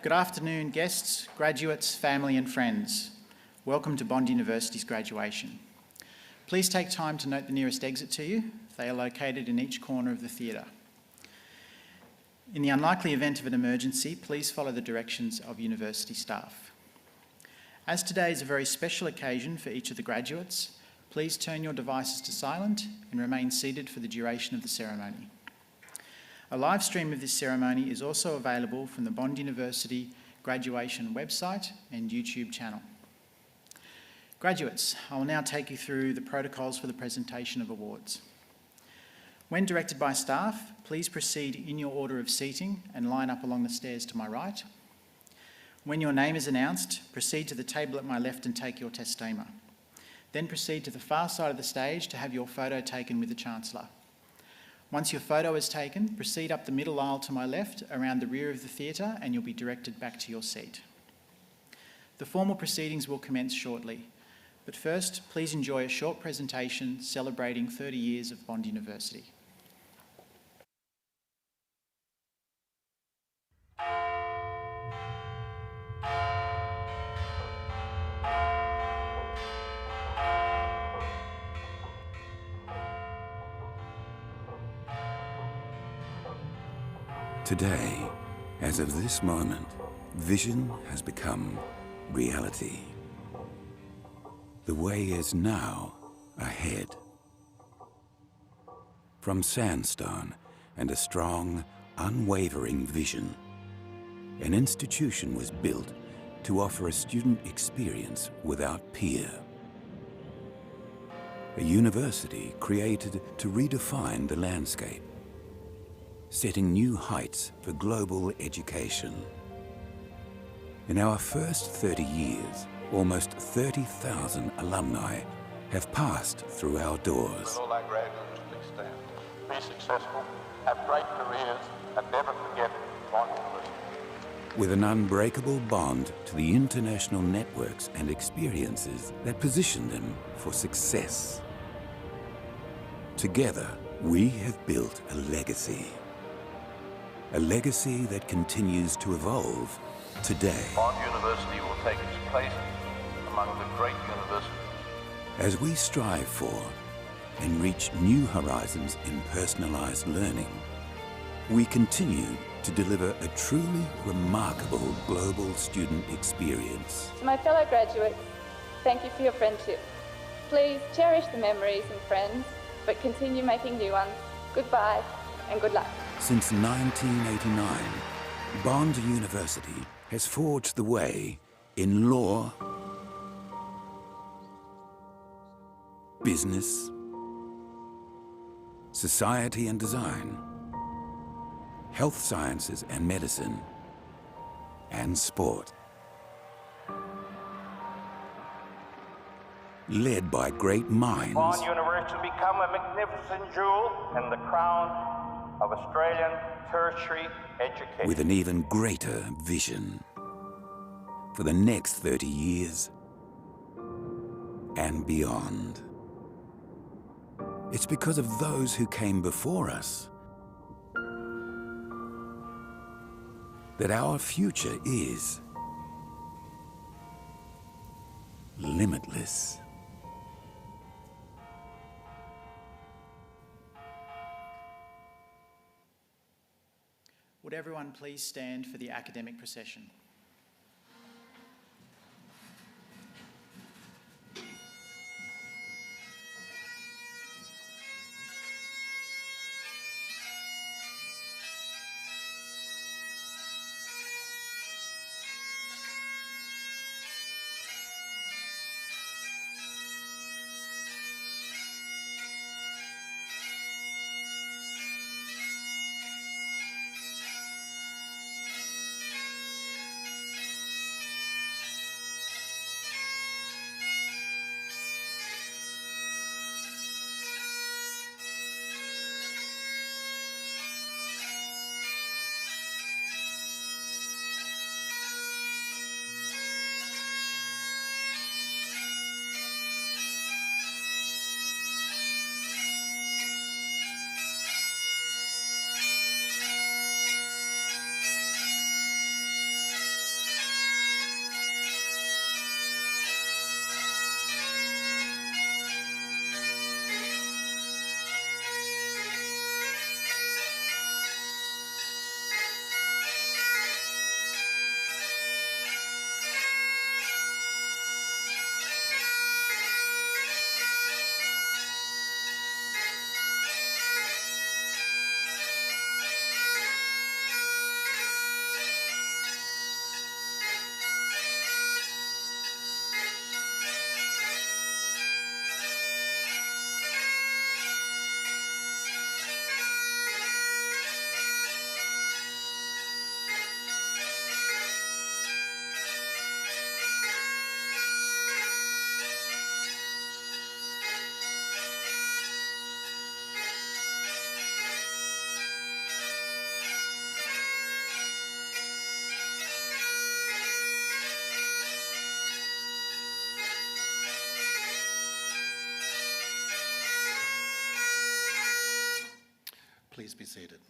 Good afternoon, guests, graduates, family and friends. Welcome to Bond University's graduation. Please take time to note the nearest exit to you. They are located in each corner of the theatre. In the unlikely event of an emergency, please follow the directions of university staff. As today is a very special occasion for each of the graduates, please turn your devices to silent and remain seated for the duration of the ceremony. A live stream of this ceremony is also available from the Bond University graduation website and YouTube channel. Graduates, I will now take you through the protocols for the presentation of awards. When directed by staff, please proceed in your order of seating and line up along the stairs to my right. When your name is announced, proceed to the table at my left and take your testama. Then proceed to the far side of the stage to have your photo taken with the Chancellor. Once your photo is taken, proceed up the middle aisle to my left, around the rear of the theatre, and you'll be directed back to your seat. The formal proceedings will commence shortly, but first, please enjoy a short presentation celebrating 30 years of Bond University. Today, as of this moment, vision has become reality. The way is now ahead. From sandstone and a strong, unwavering vision, an institution was built to offer a student experience without peer. A university created to redefine the landscape, setting new heights for global education. In our first 30 years, almost 30,000 alumni have passed through our doors. All our graduates, please stand. Be successful, have great careers, and never forget Bond University. With an unbreakable bond to the international networks and experiences that position them for success. Together, we have built a legacy. A legacy that continues to evolve today. Bond University will take its place among the great universities. As we strive for and reach new horizons in personalized learning, we continue to deliver a truly remarkable global student experience. To my fellow graduates, thank you for your friendship. Please cherish the memories and friends, but continue making new ones. Goodbye and good luck. Since 1989, Bond University has forged the way in law, business, society and design, health sciences and medicine, and sport. Led by great minds. Bond University will become a magnificent jewel in the crown of Australian tertiary education. With an even greater vision for the next 30 years and beyond. It's because of those who came before us that our future is limitless. Would everyone please stand for the academic procession? Please be seated.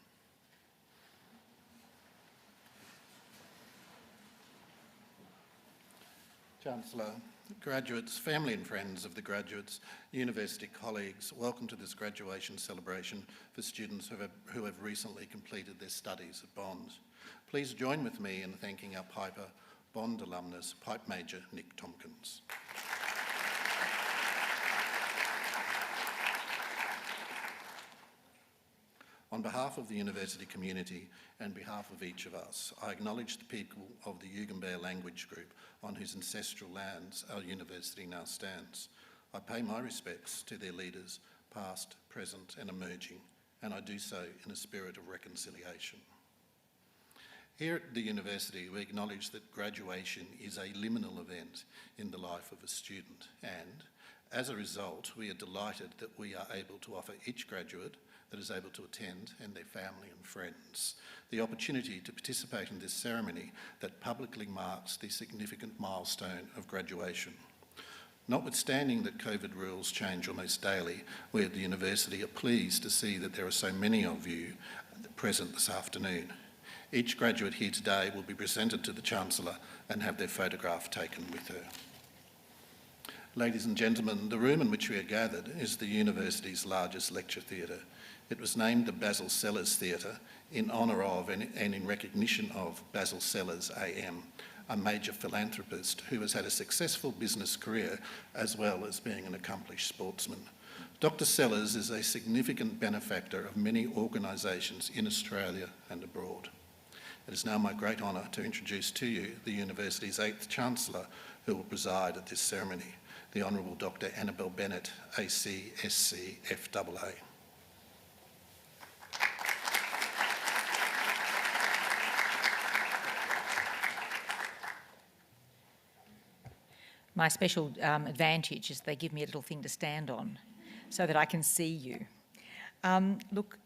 Chancellor, graduates, family and friends of the graduates, university colleagues, welcome to this graduation celebration for students who have recently completed their studies at Bond. Please join with me in thanking our Piper Bond alumnus, Pipe Major Nick Tompkins. On behalf of the university community and behalf of each of us, I acknowledge the people of the Yugambeh language group on whose ancestral lands our university now stands. I pay my respects to their leaders, past, present and emerging, and I do so in a spirit of reconciliation. Here at the university, we acknowledge that graduation is a liminal event in the life of a student, and as a result, we are delighted that we are able to offer each graduate that is able to attend and their family and friends the opportunity to participate in this ceremony that publicly marks the significant milestone of graduation. Notwithstanding that COVID rules change almost daily, we at the university are pleased to see that there are so many of you present this afternoon. Each graduate here today will be presented to the Chancellor and have their photograph taken with her. Ladies and gentlemen, the room in which we are gathered is the university's largest lecture theatre. It was named the Basil Sellers Theatre in honour of and in recognition of Basil Sellers AM, a major philanthropist who has had a successful business career as well as being an accomplished sportsman. Dr. Sellers is a significant benefactor of many organisations in Australia and abroad. It is now my great honour to introduce to you the university's 8th Chancellor who will preside at this ceremony, the Honourable Dr. Annabel Bennett, AC, SC, FAA. My special advantage is they give me a little thing to stand on so that I can see you. Look,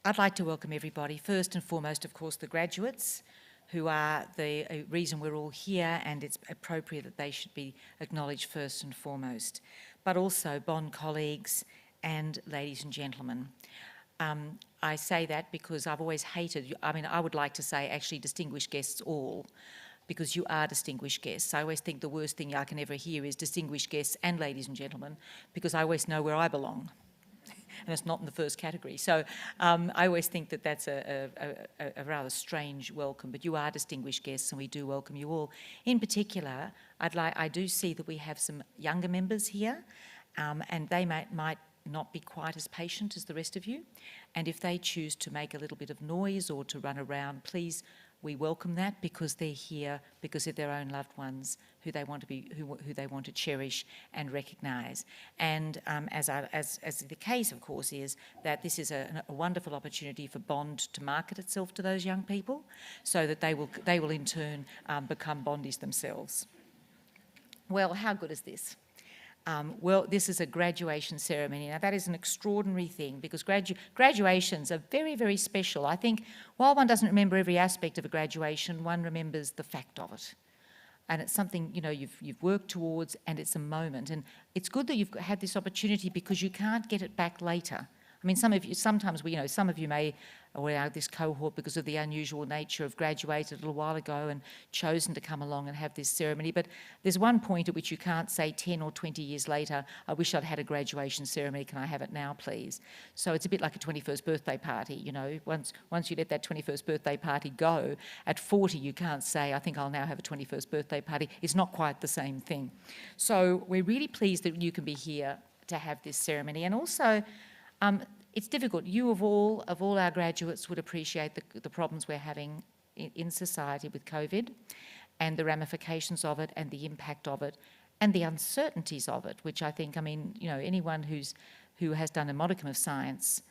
I'd like to welcome everybody. First and foremost, of course, the graduates who are the reason we're all here, and it's appropriate that they should be acknowledged first and foremost. But also Bond colleagues and ladies and gentlemen. I say that because I've always hated, I would like to say actually distinguished guests all, because you are distinguished guests. I always think the worst thing I can ever hear is distinguished guests and ladies and gentlemen, because I always know where I belong. And it's not in the first category. So I always think that that's a rather strange welcome, but you are distinguished guests and we do welcome you all. In particular, I do see that we have some younger members here, and they might not be quite as patient as the rest of you. And if they choose to make a little bit of noise or to run around, please, we welcome that, because they're here because of their own loved ones who they want to be, who they want to cherish and recognise. And as the case, of course, is that this is a wonderful opportunity for Bond to market itself to those young people, so that they will in turn become Bondies themselves. Well, how good is this? Well, this is a graduation ceremony. Now, that is an extraordinary thing, because graduations are very, very special. I think while one doesn't remember every aspect of a graduation, one remembers the fact of it. And it's something, you know, you've worked towards, and it's a moment. And it's good that you've had this opportunity, because you can't get it back later. I mean, some of you may, or this cohort, because of the unusual nature, have graduated a little while ago and chosen to come along and have this ceremony. But there's one point at which you can't say 10 or 20 years later, I wish I'd had a graduation ceremony, can I have it now, please? So it's a bit like a 21st birthday party, you know. Once you let that 21st birthday party go, at 40 you can't say, I think I'll now have a 21st birthday party. It's not quite the same thing. So we're really pleased that you can be here to have this ceremony. And also, it's difficult. You of all our graduates would appreciate the problems we're having in society with COVID, and the ramifications of it, and the impact of it, and the uncertainties of it, which I think, I mean, you know, anyone who has done a modicum of science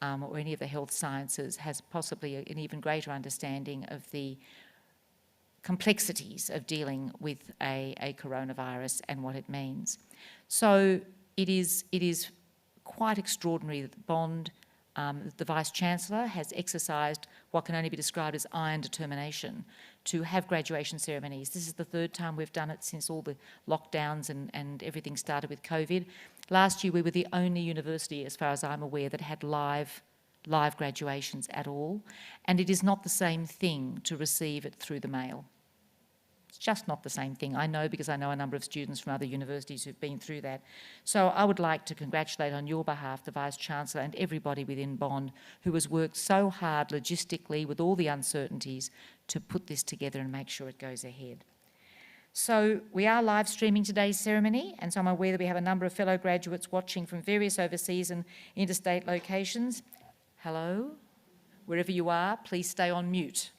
or any of the health sciences has possibly an even greater understanding of the complexities of dealing with a coronavirus and what it means. So it is quite extraordinary that Bond, the Vice-Chancellor, has exercised what can only be described as iron determination to have graduation ceremonies. This is the 3rd time we've done it since all the lockdowns and everything started with COVID. Last year we were the only university, as far as I'm aware, that had live live graduations at all, and it is not the same thing to receive it through the mail. It's just not the same thing. I know because I know a number of students from other universities who've been through that. So I would like to congratulate on your behalf the Vice-Chancellor and everybody within Bond who has worked so hard logistically with all the uncertainties to put this together and make sure it goes ahead. So we are live streaming today's ceremony, and so I'm aware that we have a number of fellow graduates watching from various overseas and interstate locations. Hello, wherever you are, please stay on mute.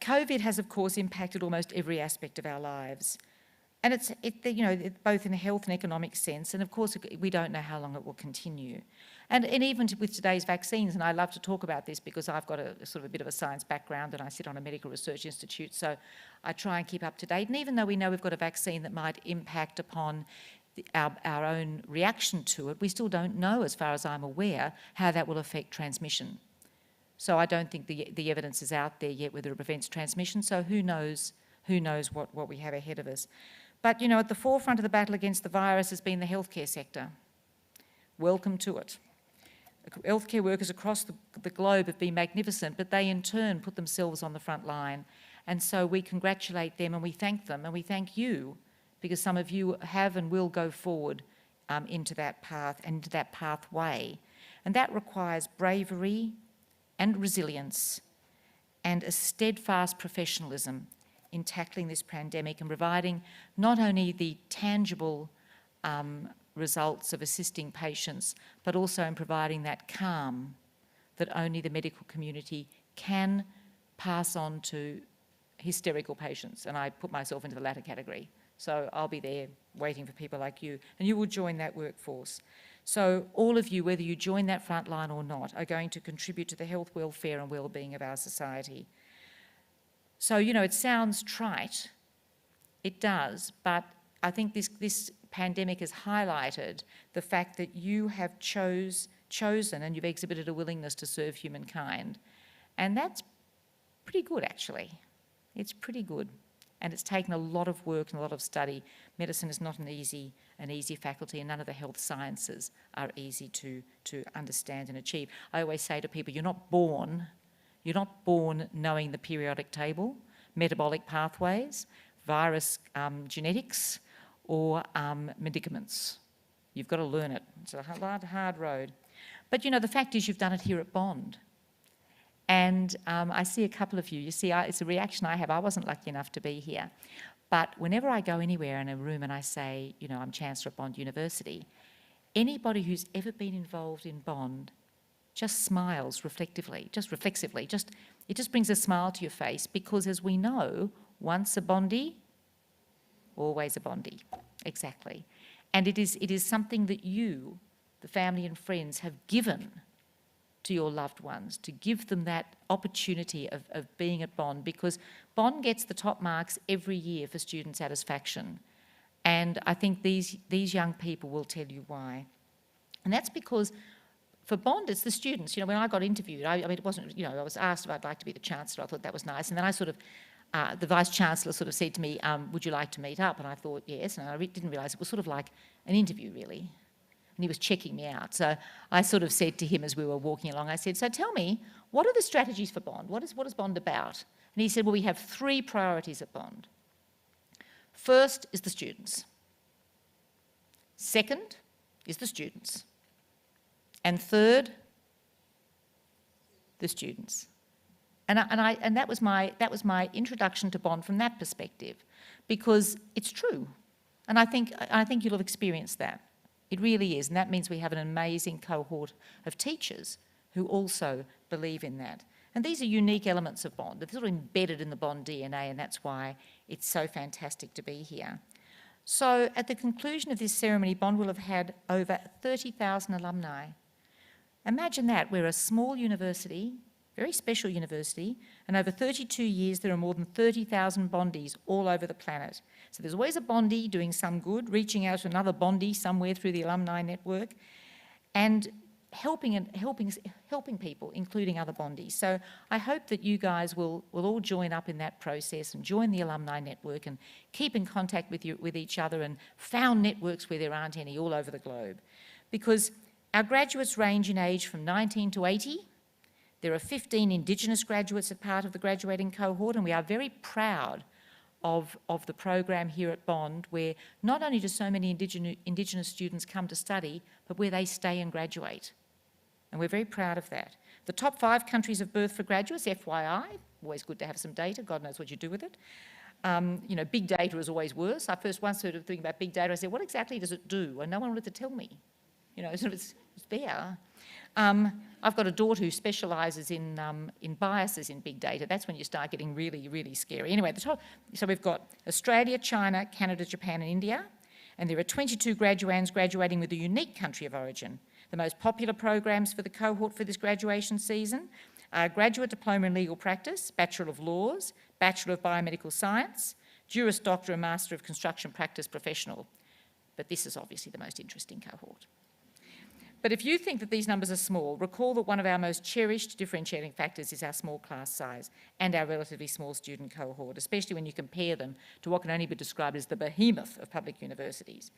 COVID has, of course, impacted almost every aspect of our lives. And it's both in a health and economic sense, and of course we don't know how long it will continue. And even with today's vaccines, and I love to talk about this because I've got a sort of a bit of a science background and I sit on a medical research institute, so I try and keep up to date. And even though we know we've got a vaccine that might impact upon our own reaction to it, we still don't know, as far as I'm aware, how that will affect transmission. So I don't think the evidence is out there yet whether it prevents transmission, so who knows what we have ahead of us. But, at the forefront of the battle against the virus has been the healthcare sector. Welcome to it. Healthcare workers across the globe have been magnificent, but they in turn put themselves on the front line. And so we congratulate them and we thank them and we thank you, because some of you have and will go forward into that path and into that pathway. And that requires bravery and resilience and a steadfast professionalism in tackling this pandemic and providing not only the tangible results of assisting patients, but also in providing that calm that only the medical community can pass on to hysterical patients. And I put myself into the latter category. So I'll be there waiting for people like you, and you will join that workforce. So all of you, whether you join that front line or not, are going to contribute to the health, welfare and well-being of our society. So, it sounds trite. It does, but I think this pandemic has highlighted the fact that you have chosen and you've exhibited a willingness to serve humankind. And that's pretty good, actually. It's pretty good. And it's taken a lot of work and a lot of study. Medicine is not an easy faculty, and none of the health sciences are easy to understand and achieve. I always say to people, you're not born knowing the periodic table, metabolic pathways, virus genetics, or medicaments. You've got to learn it. It's a hard road. But the fact is you've done it here at Bond. And I see a couple of you. You see, it's a reaction I have. I wasn't lucky enough to be here. But whenever I go anywhere in a room and I say, I'm Chancellor at Bond University, anybody who's ever been involved in Bond just smiles reflexively. It just brings a smile to your face, because as we know, once a Bondie, always a Bondie. Exactly. And it is something that you, the family and friends, have given to your loved ones, to give them that opportunity of being at Bond, because Bond gets the top marks every year for student satisfaction. And I think these young people will tell you why. And that's because for Bond, it's the students. When I got interviewed, I mean, it wasn't, I was asked if I'd like to be the Chancellor. I thought that was nice. And then I the Vice-Chancellor sort of said to me, would you like to meet up? And I thought, yes. And I didn't realise it was sort of like an interview, really. And he was checking me out. So I sort of said to him as we were walking along, I said, so tell me, what are the strategies for Bond? What is Bond about? And he said, well, we have 3 priorities at Bond. First is the students. Second is the students. And third, the students. And that was my introduction to Bond from that perspective, because it's true. And I think you'll have experienced that. It really is, and that means we have an amazing cohort of teachers who also believe in that. And these are unique elements of Bond. They're sort of embedded in the Bond DNA, and that's why it's so fantastic to be here. So at the conclusion of this ceremony, Bond will have had over 30,000 alumni. Imagine that. We're a small university, very special university, and over 32 years there are more than 30,000 Bondies all over the planet. So there's always a Bondie doing some good, reaching out to another Bondie somewhere through the alumni network, and helping people, including other Bondies. So I hope that you guys will all join up in that process and join the alumni network and keep in contact with each other and found networks where there aren't any all over the globe. Because Our graduates range in age from 19 to 80. There are 15 Indigenous graduates as part of the graduating cohort, and we are very proud of the program here at Bond, where not only do so many Indigenous students come to study, but where they stay and graduate. And we're very proud of that. The top 5 countries of birth for graduates, FYI, always good to have some data, God knows what you do with it. You know, big data is always worse. I first once heard of thinking about big data, I said, what exactly does it do? And no one wanted to tell me. You know, sort of it's there. I've got a daughter who specialises in biases in big data. That's when you start getting really, really scary. Anyway, so we've got Australia, China, Canada, Japan and India, and there are 22 graduands graduating with a unique country of origin. The most popular programs for the cohort for this graduation season are Graduate Diploma in Legal Practice, Bachelor of Laws, Bachelor of Biomedical Science, Juris Doctor and Master of Construction Practice Professional. But this is obviously the most interesting cohort. But if you think that these numbers are small, recall that one of our most cherished differentiating factors is our small class size and our relatively small student cohort, especially when you compare them to what can only be described as the behemoth of public universities.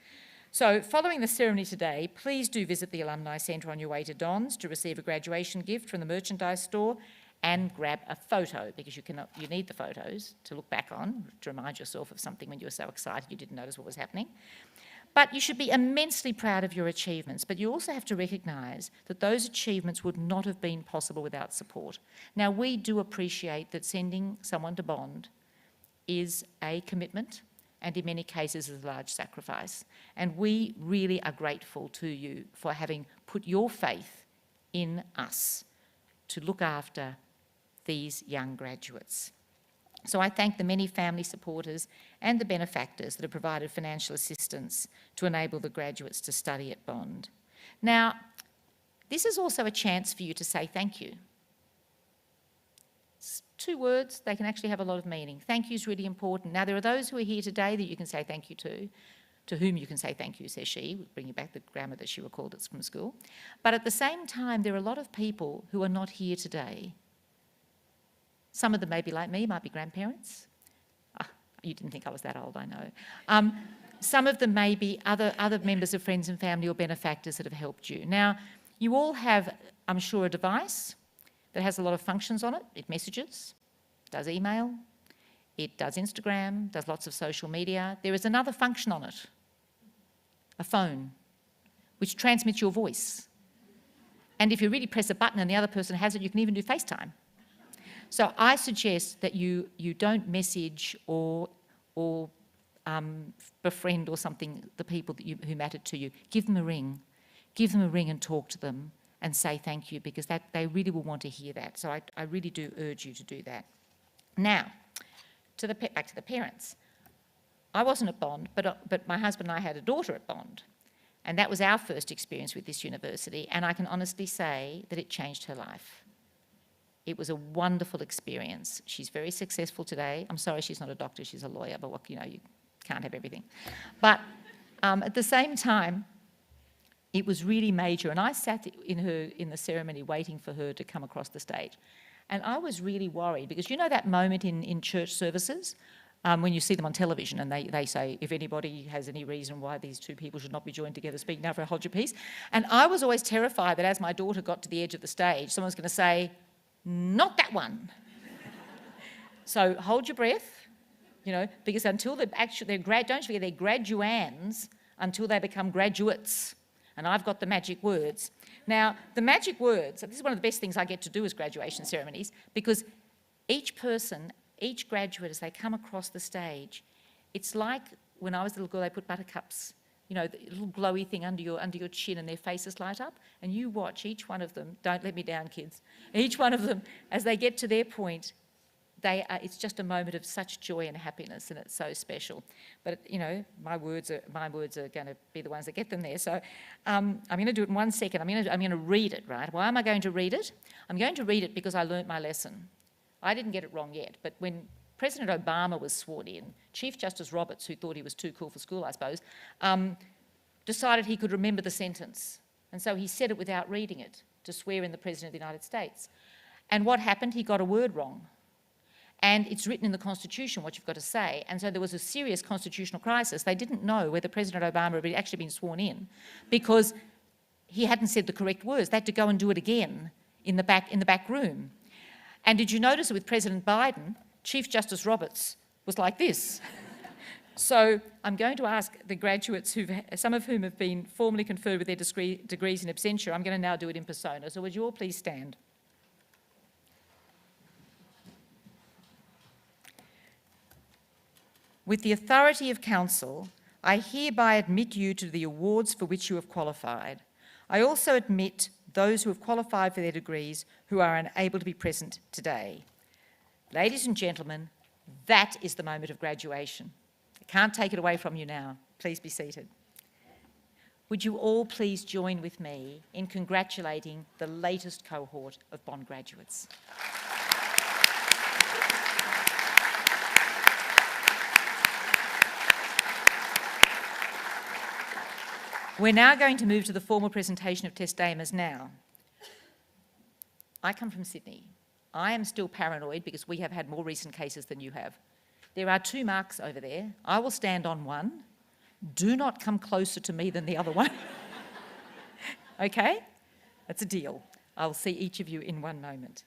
So following the ceremony today, please do visit the Alumni Centre on your way to Don's to receive a graduation gift from the merchandise store and grab a photo, because you need the photos to look back on, to remind yourself of something when you were so excited you didn't notice what was happening. But you should be immensely proud of your achievements, but you also have to recognise that those achievements would not have been possible without support. Now, we do appreciate that sending someone to Bond is a commitment and in many cases is a large sacrifice. And we really are grateful to you for having put your faith in us to look after these young graduates. So I thank the many family supporters and the benefactors that have provided financial assistance to enable the graduates to study at Bond. Now, this is also a chance for you to say thank you. It's 2 words, they can actually have a lot of meaning. Thank you is really important. Now, there are those who are here today that you can say thank you to whom you can say thank you, says she, bringing back the grammar that she recalled from school. But at the same time, there are a lot of people who are not here today. Some of them may be like me, might be grandparents. You didn't think I was that old, I know. Some of them may be other members of friends and family or benefactors that have helped you. Now, you all have, I'm sure, a device that has a lot of functions on it. It messages, does email, it does Instagram, does lots of social media. There is another function on it, a phone, which transmits your voice. And if you really press a button and the other person has it, you can even do FaceTime. So I suggest that you don't message or befriend or something the people who matter to you. Give them a ring. Give them a ring and talk to them and say thank you, because they really will want to hear that. So I really do urge you to do that. Now, back to the parents. I wasn't at Bond, but my husband and I had a daughter at Bond. And that was our first experience with this university. And I can honestly say that it changed her life. It was a wonderful experience. She's very successful today. I'm sorry she's not a doctor, she's a lawyer, but what, you can't have everything. But at the same time, it was really major. And I sat in the ceremony waiting for her to come across the stage. And I was really worried, because you know that moment in church services when you see them on television and they say, if anybody has any reason why these 2 people should not be joined together, speak now for hold your peace. And I was always terrified that as my daughter got to the edge of the stage, someone's going to say, not that one. So hold your breath, because until don't forget they're graduands until they become graduates. And I've got the magic words. Now, the magic words, this is one of the best things I get to do as graduation ceremonies, because each person, each graduate, as they come across the stage, it's like when I was a little girl, they put buttercups, the little glowy thing under your chin, and their faces light up, and you watch each one of them, don't let me down, kids, each one of them, as they get to their point, it's just a moment of such joy and happiness, and it's so special. But, my words are going to be the ones that get them there. So I'm going to do it in 1 second. I'm going to read it, right? Why am I going to read it? I'm going to read it because I learnt my lesson. I didn't get it wrong yet, but when President Obama was sworn in, Chief Justice Roberts, who thought he was too cool for school, I suppose, decided he could remember the sentence. And so he said it without reading it to swear in the President of the United States. And what happened? He got a word wrong. And it's written in the Constitution what you've got to say. And so there was a serious constitutional crisis. They didn't know whether President Obama had actually been sworn in, because he hadn't said the correct words. They had to go and do it again in the back room. And did you notice with President Biden, Chief Justice Roberts was like this? So I'm going to ask the graduates, some of whom have been formally conferred with their degrees in absentia, I'm going to now do it in persona. So would you all please stand? With the authority of council, I hereby admit you to the awards for which you have qualified. I also admit those who have qualified for their degrees who are unable to be present today. Ladies and gentlemen, that is the moment of graduation. I can't take it away from you now. Please be seated. Would you all please join with me in congratulating the latest cohort of Bond graduates. We're now going to move to the formal presentation of testamers now. I come from Sydney. I am still paranoid because we have had more recent cases than you have. There are 2 marks over there. I will stand on one. Do not come closer to me than the other one. Okay? That's a deal. I'll see each of you in one moment.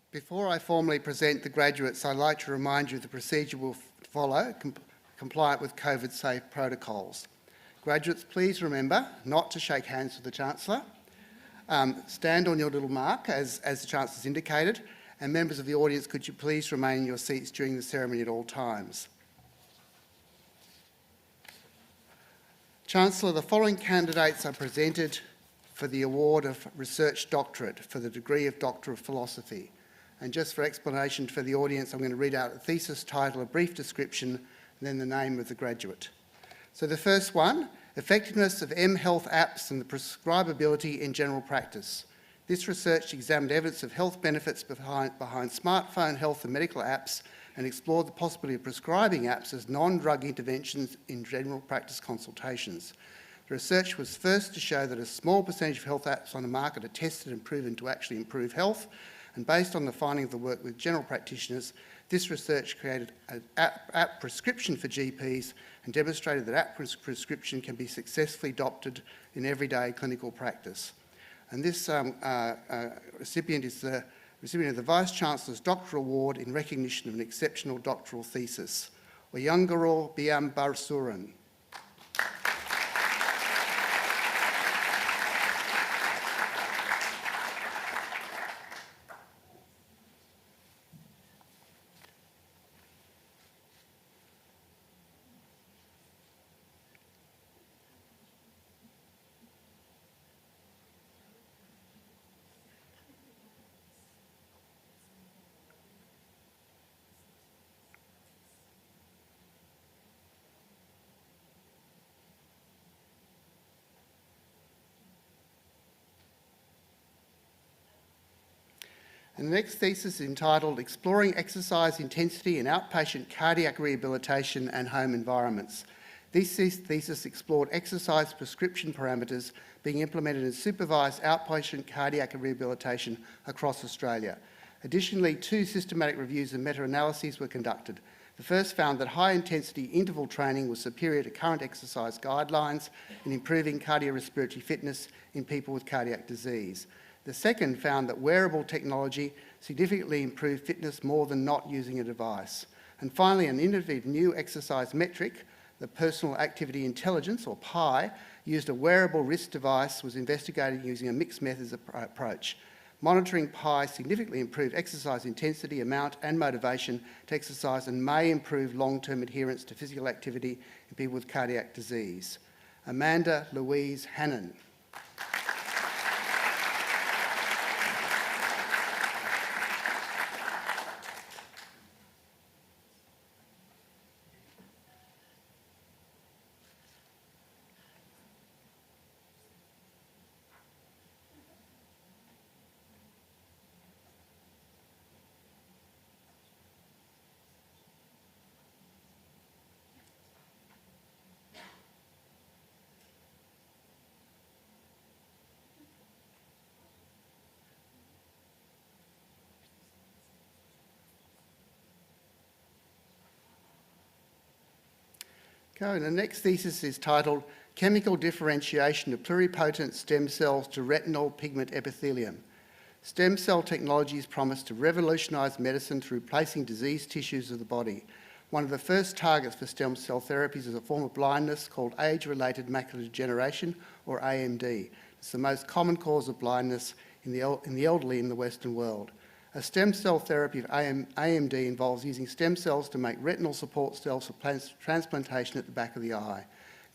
Before I formally present the graduates, I'd like to remind you of the procedure we'll follow, compliant with COVID-safe protocols. Graduates, please remember not to shake hands with the Chancellor. Stand on your little mark as the Chancellor's indicated, and members of the audience, could you please remain in your seats during the ceremony at all times. Chancellor, the following candidates are presented for the award of Research Doctorate for the degree of Doctor of Philosophy. And just for explanation for the audience, I'm going to read out a thesis title, a brief description, and then the name of the graduate. So the first one, Effectiveness of M-Health Apps and the Prescribability in General Practice. This research examined evidence of health benefits behind smartphone health and medical apps and explored the possibility of prescribing apps as non-drug interventions in general practice consultations. The research was first to show that a small percentage of health apps on the market are tested and proven to actually improve health, and based on the finding of the work with general practitioners, this research created an app prescription for GPs and demonstrated that app prescription can be successfully adopted in everyday clinical practice. And this recipient is the recipient of the Vice-Chancellor's Doctoral Award in recognition of an exceptional doctoral thesis, Oyangaro Biambarsuran. And the next thesis is entitled Exploring Exercise Intensity in Outpatient Cardiac Rehabilitation and Home Environments. This thesis explored exercise prescription parameters being implemented in supervised outpatient cardiac rehabilitation across Australia. Additionally, 2 systematic reviews and meta-analyses were conducted. The first found that high-intensity interval training was superior to current exercise guidelines in improving cardiorespiratory fitness in people with cardiac disease. The second found that wearable technology significantly improved fitness more than not using a device. And finally, an innovative new exercise metric, the Personal Activity Intelligence, or PI, used a wearable wrist device, was investigated using a mixed methods approach. Monitoring PI significantly improved exercise intensity, amount and motivation to exercise and may improve long-term adherence to physical activity in people with cardiac disease. Amanda Louise Hannon. Okay, and the next thesis is titled Chemical Differentiation of Pluripotent Stem Cells to Retinal Pigment Epithelium. Stem cell technologies promise to revolutionise medicine through replacing diseased tissues of the body. One of the first targets for stem cell therapies is a form of blindness called age-related macular degeneration, or AMD. It's the most common cause of blindness in the elderly in the Western world. A stem cell therapy of AMD involves using stem cells to make retinal support cells for transplantation at the back of the eye.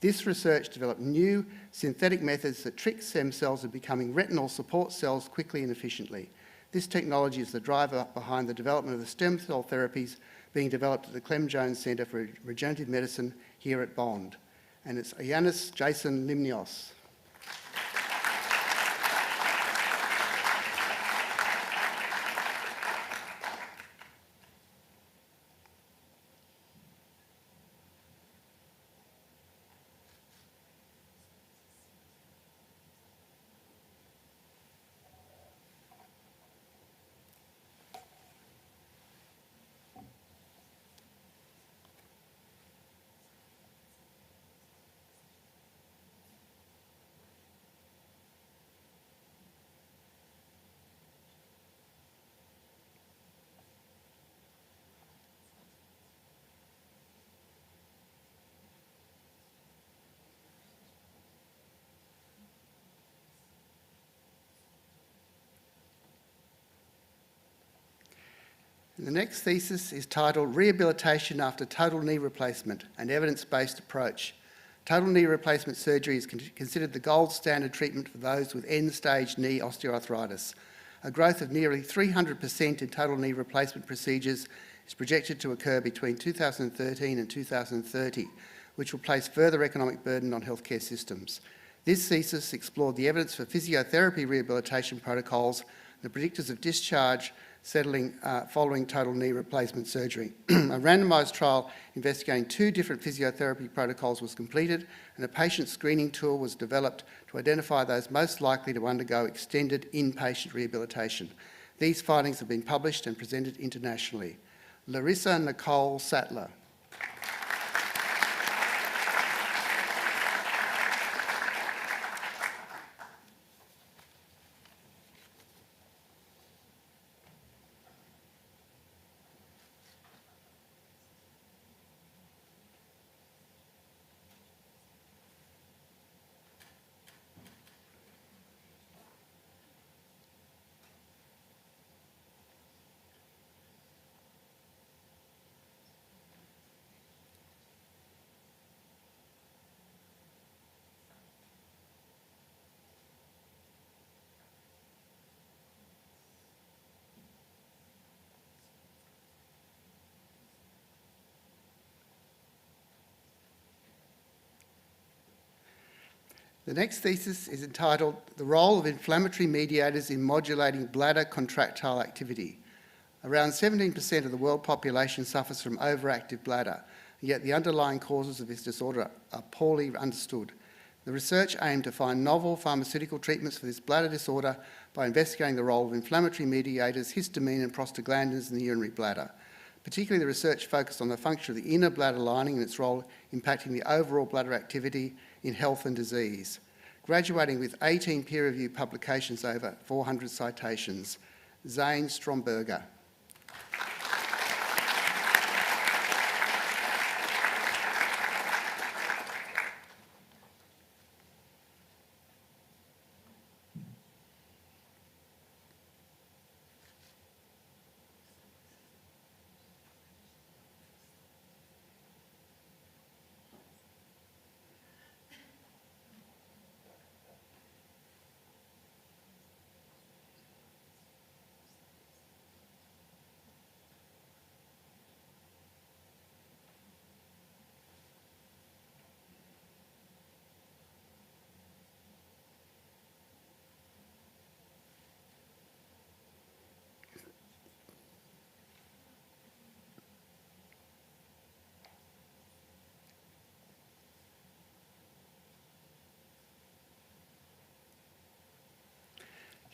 This research developed new synthetic methods that trick stem cells into becoming retinal support cells quickly and efficiently. This technology is the driver behind the development of the stem cell therapies being developed at the Clem Jones Centre for Regenerative Medicine here at Bond. And it's Ioannis Jason Limnios. The next thesis is titled Rehabilitation After Total Knee Replacement, an Evidence-Based Approach. Total knee replacement surgery is considered the gold standard treatment for those with end-stage knee osteoarthritis. A growth of nearly 300% in total knee replacement procedures is projected to occur between 2013 and 2030, which will place further economic burden on healthcare systems. This thesis explored the evidence for physiotherapy rehabilitation protocols, the predictors of discharge settling following total knee replacement surgery. A randomised trial investigating 2 different physiotherapy protocols was completed, and a patient screening tool was developed to identify those most likely to undergo extended inpatient rehabilitation. These findings have been published and presented internationally. Larissa Nicole Sattler. The next thesis is entitled The Role of Inflammatory Mediators in Modulating Bladder Contractile Activity. Around 17% of the world population suffers from overactive bladder, yet the underlying causes of this disorder are poorly understood. The research aimed to find novel pharmaceutical treatments for this bladder disorder by investigating the role of inflammatory mediators, histamine and prostaglandins in the urinary bladder. Particularly, the research focused on the function of the inner bladder lining and its role impacting the overall bladder activity in health and disease. Graduating with 18 peer-reviewed publications over 400 citations. Zane Stromberger.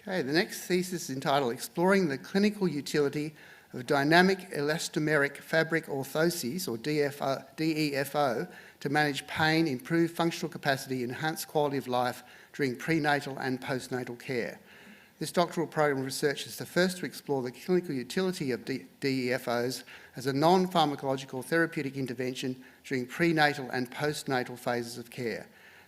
Okay, the next thesis is entitled Exploring the Clinical Utility of dynamic elastomeric fabric orthoses, or DEFO, to manage pain, improve functional capacity, enhance quality of life during prenatal and postnatal care. This doctoral program of research is the first to explore the clinical utility of DEFOs as a non-pharmacological therapeutic intervention during prenatal and postnatal phases of care.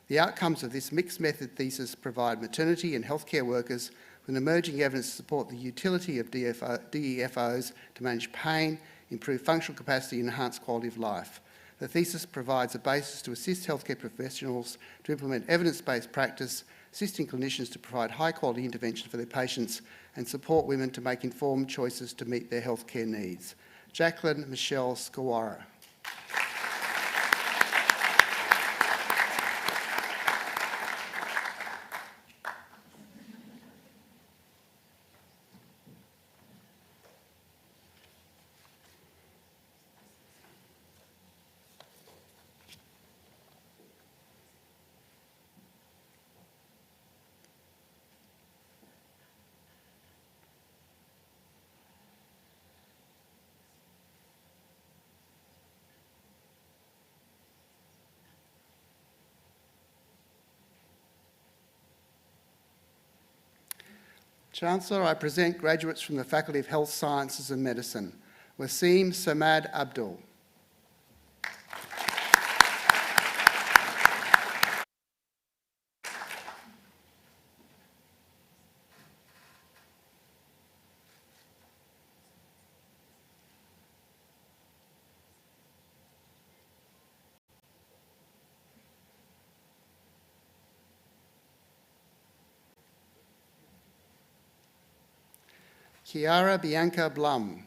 The outcomes of this mixed method thesis provide maternity and healthcare workers with emerging evidence to support the utility of DEFOs to manage pain, improve functional capacity, and enhance quality of life. The thesis provides a basis to assist healthcare professionals to implement evidence-based practice, assisting clinicians to provide high-quality intervention for their patients and support women to make informed choices to meet their healthcare needs. Jacqueline Michelle Skawara. Chancellor, I present graduates from the Faculty of Health Sciences and Medicine. Wasim Samad Abdul. Chiara Bianca Blum.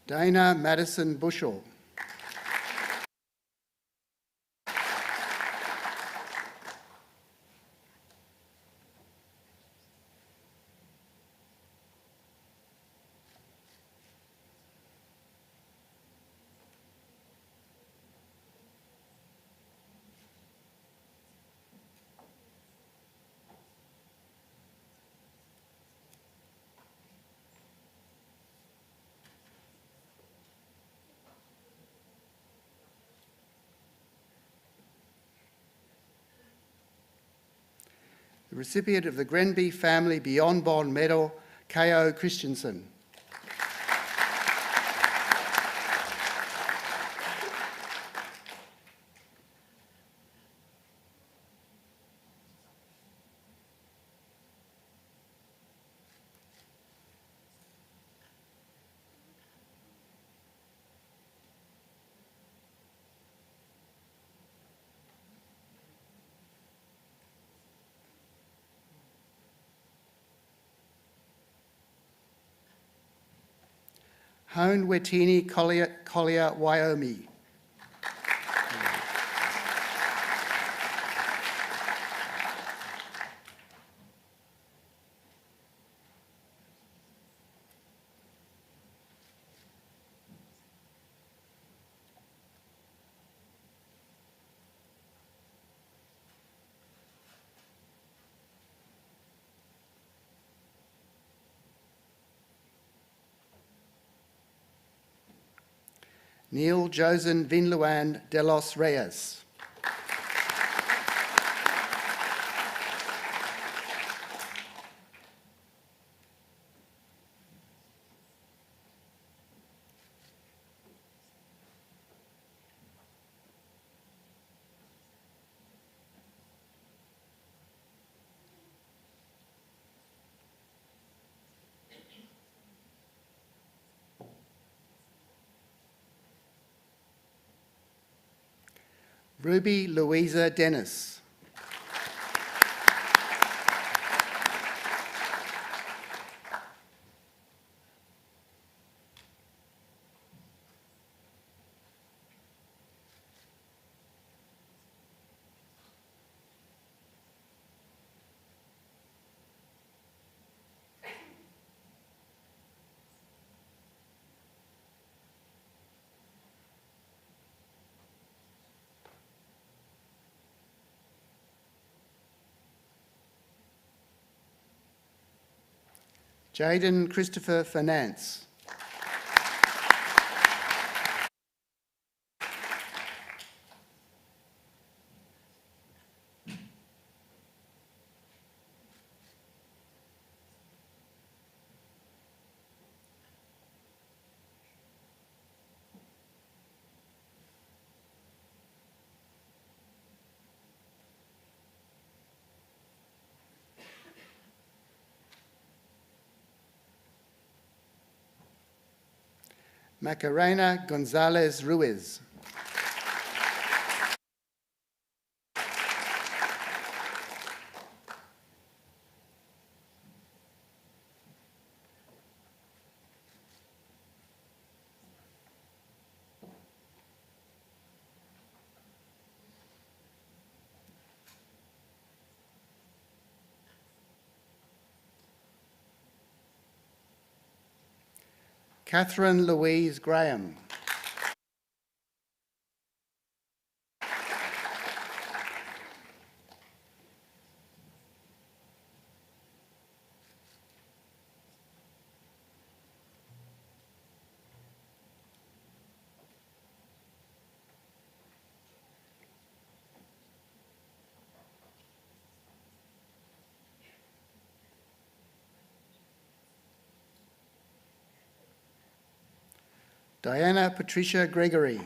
Dana Madison Bushell. The recipient of the Grenby Family Beyond Bond Medal, K.O. Christensen. Hone Wetini Collier, Wyoming. Neil Josen Vinluan de los Reyes. Ruby Louisa Dennis. Jaden Christopher Finance. Macarena Gonzalez Ruiz. Catherine Louise Graham. Diana Patricia Gregory.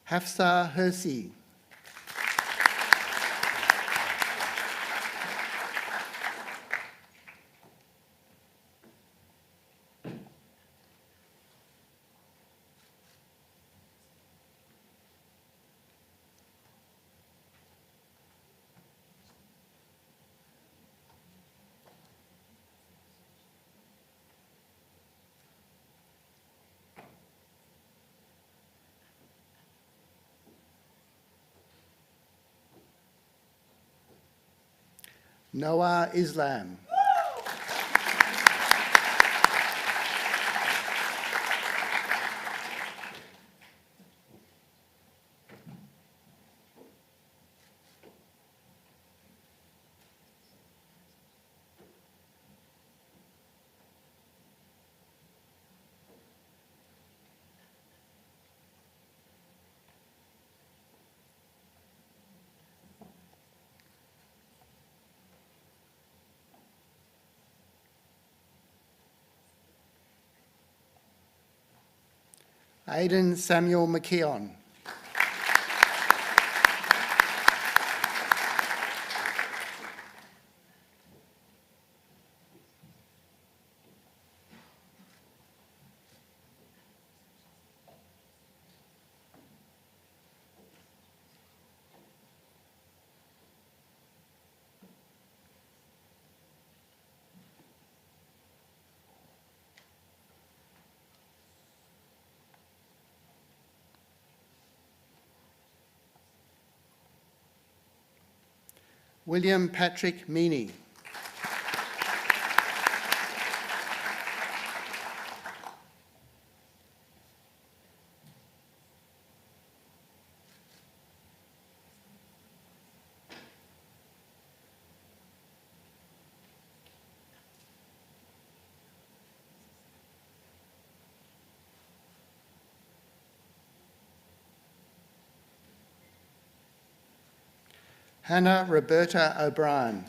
Hafsa Hersey. Noah Islam. Aidan Samuel McKeon. William Patrick Meany. Hannah Roberta O'Brien.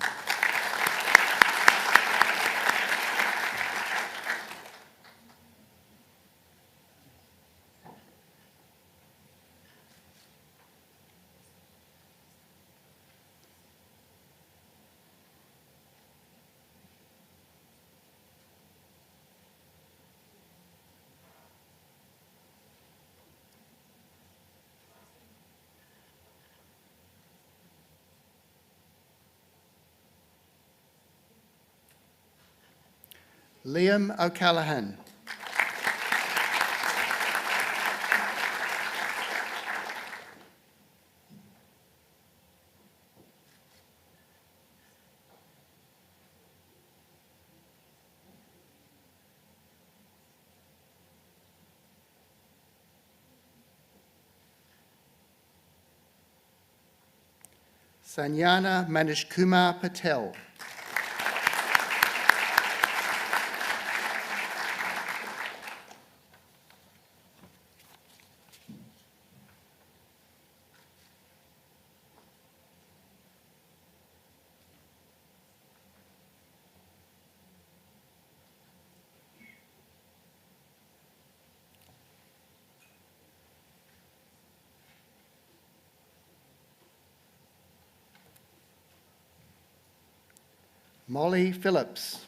Liam O'Callaghan. Sanyana Manishkumar Patel. Molly Phillips.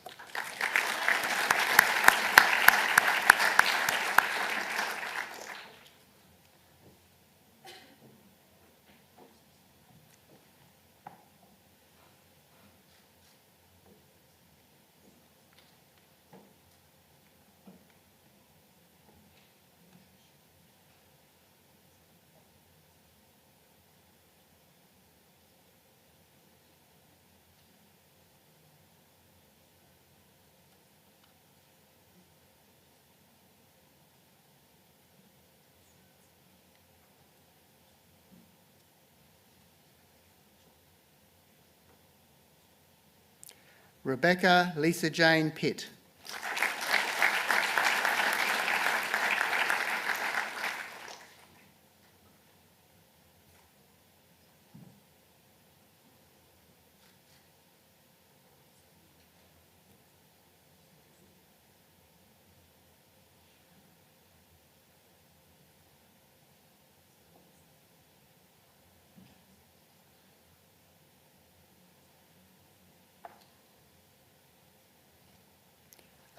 Rebecca Lisa Jane Pitt.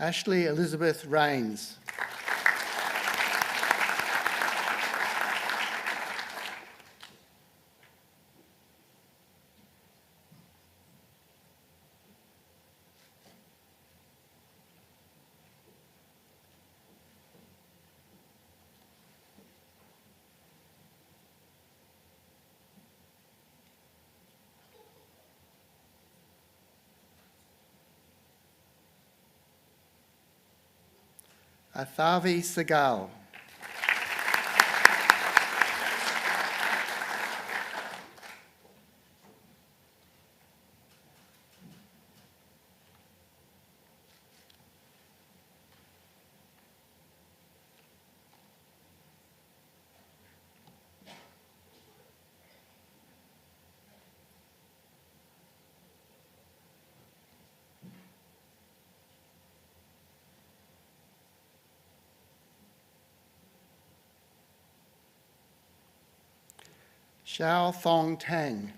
Ashley Elizabeth Rains. Athavi Segal. Xiao Thong Tang.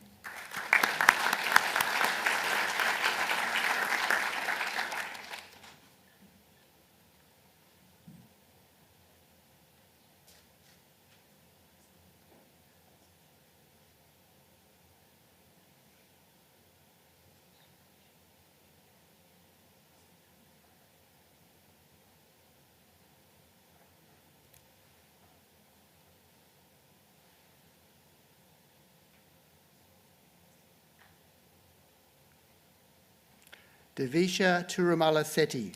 Devisha Turumala Sethi.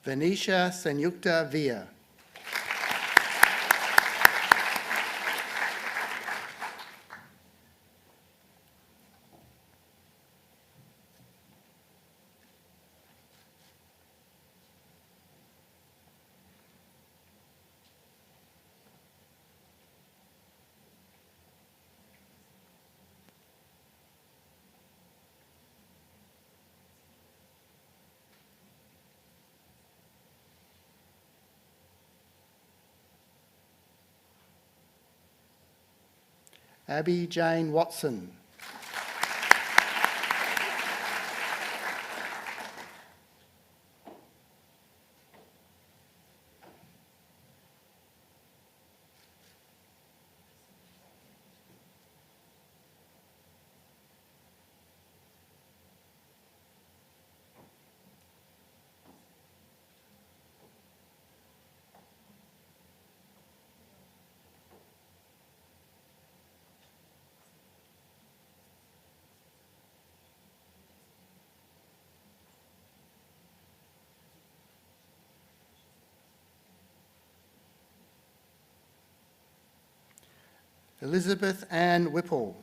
Venetia Sanyukta Via. Abby Jane Watson. Elizabeth Ann Whipple.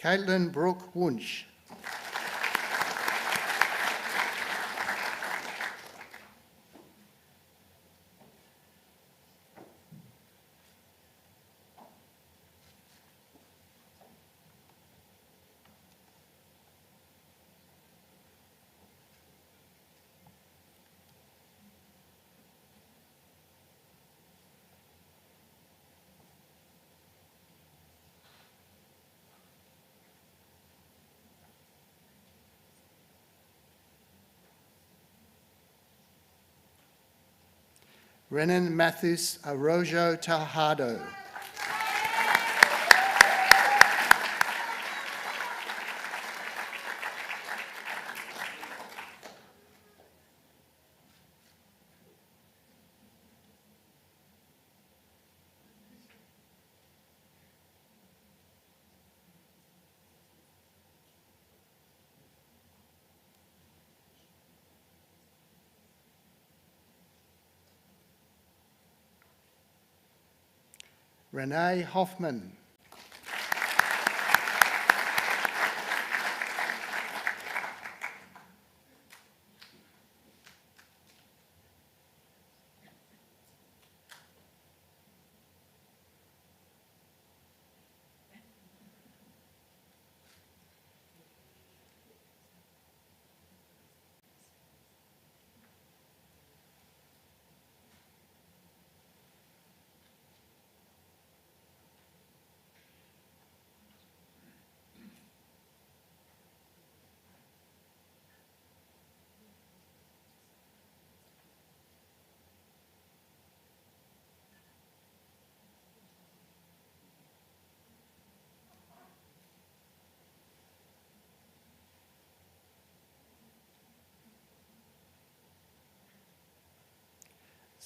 Caitlin Brooke Wunsch. Renan Mathus Arrojo Tejado. Renee Hoffman.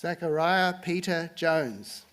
Zachariah Peter Jones.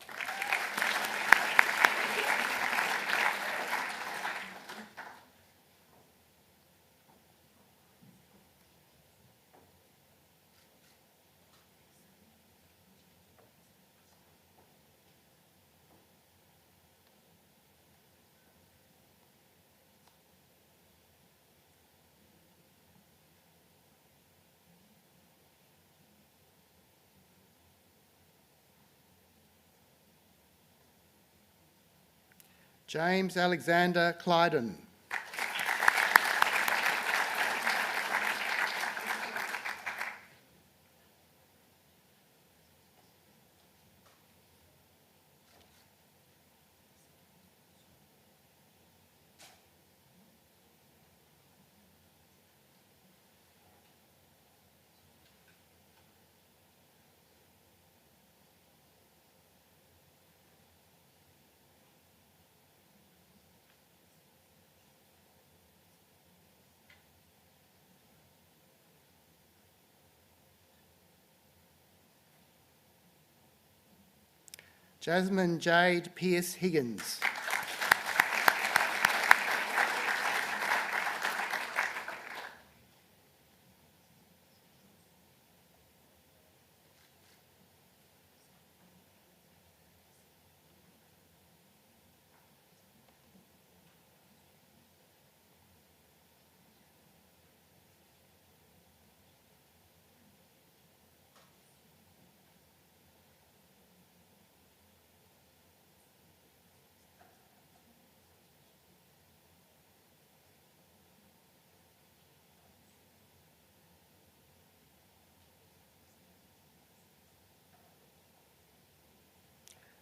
James Alexander Clyden. Jasmine Jade Pierce Higgins.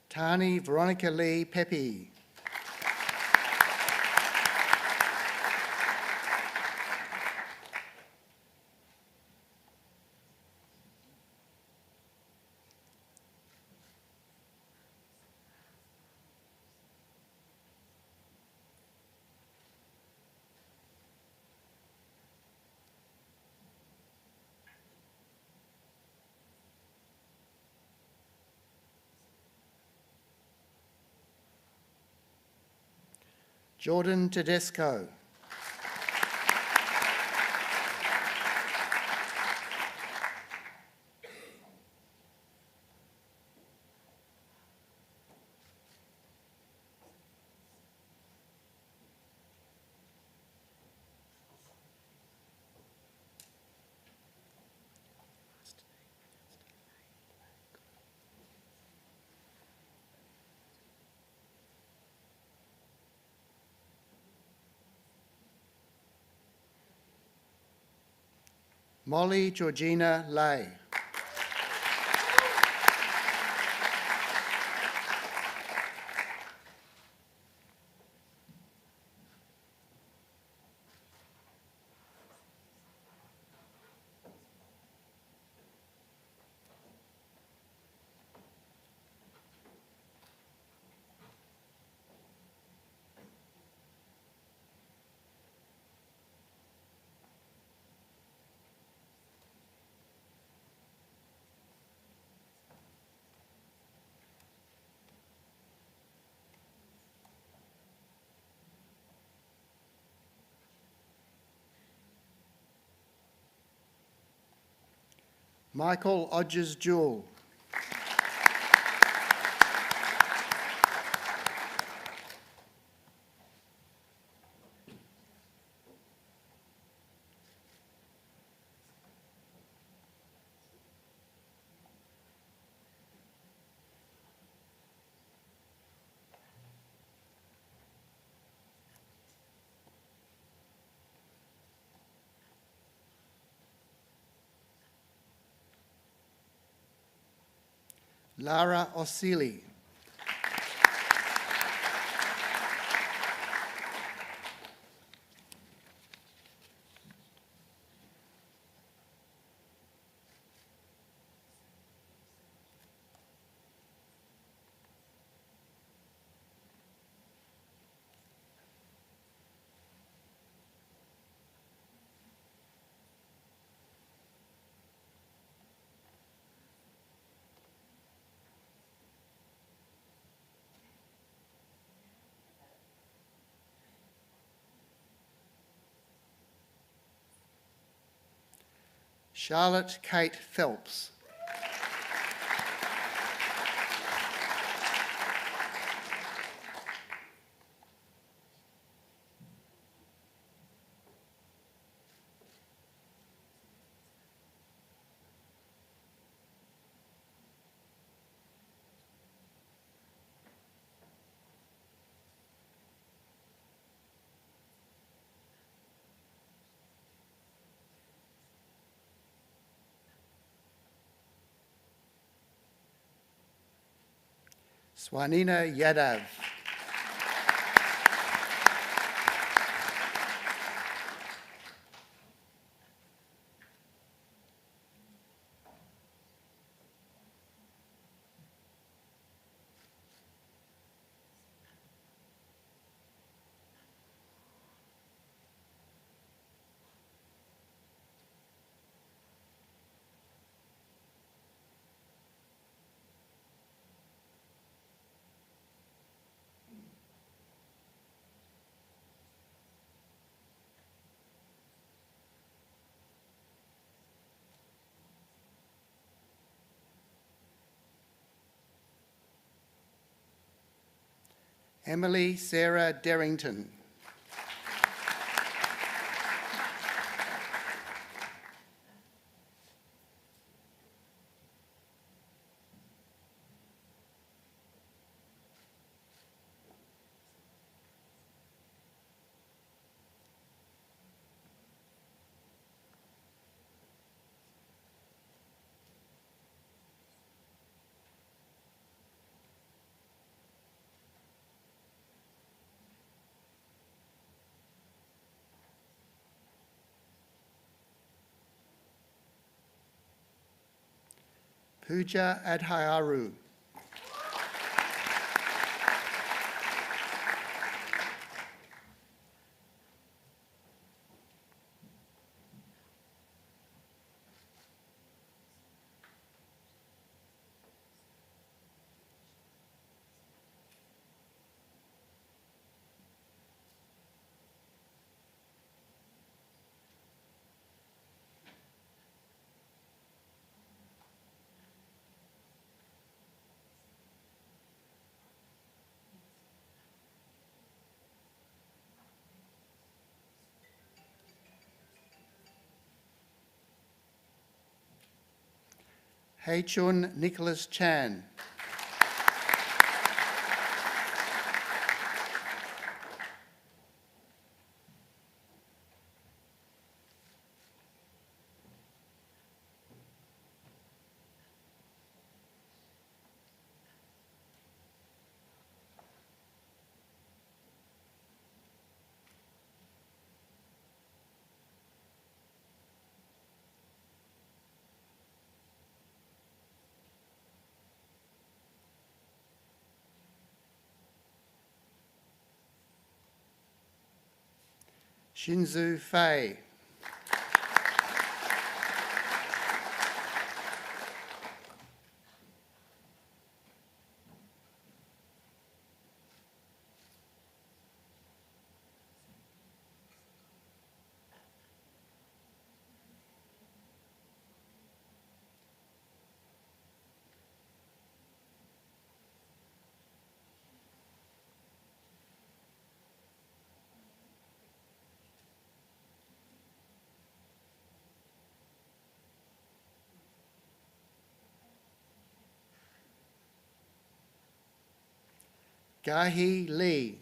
Tani Veronica Lee Pepe. Jordan Tedesco. Molly Georgina Lay. Michael Odges Jewell. Lara Osili. Charlotte Kate Phelps. Swanina Yadav. Emily Sarah Derrington. Pooja Adhayaru. Hei Chun Nicholas Chan. Shinzu Fei. Gahi Lee.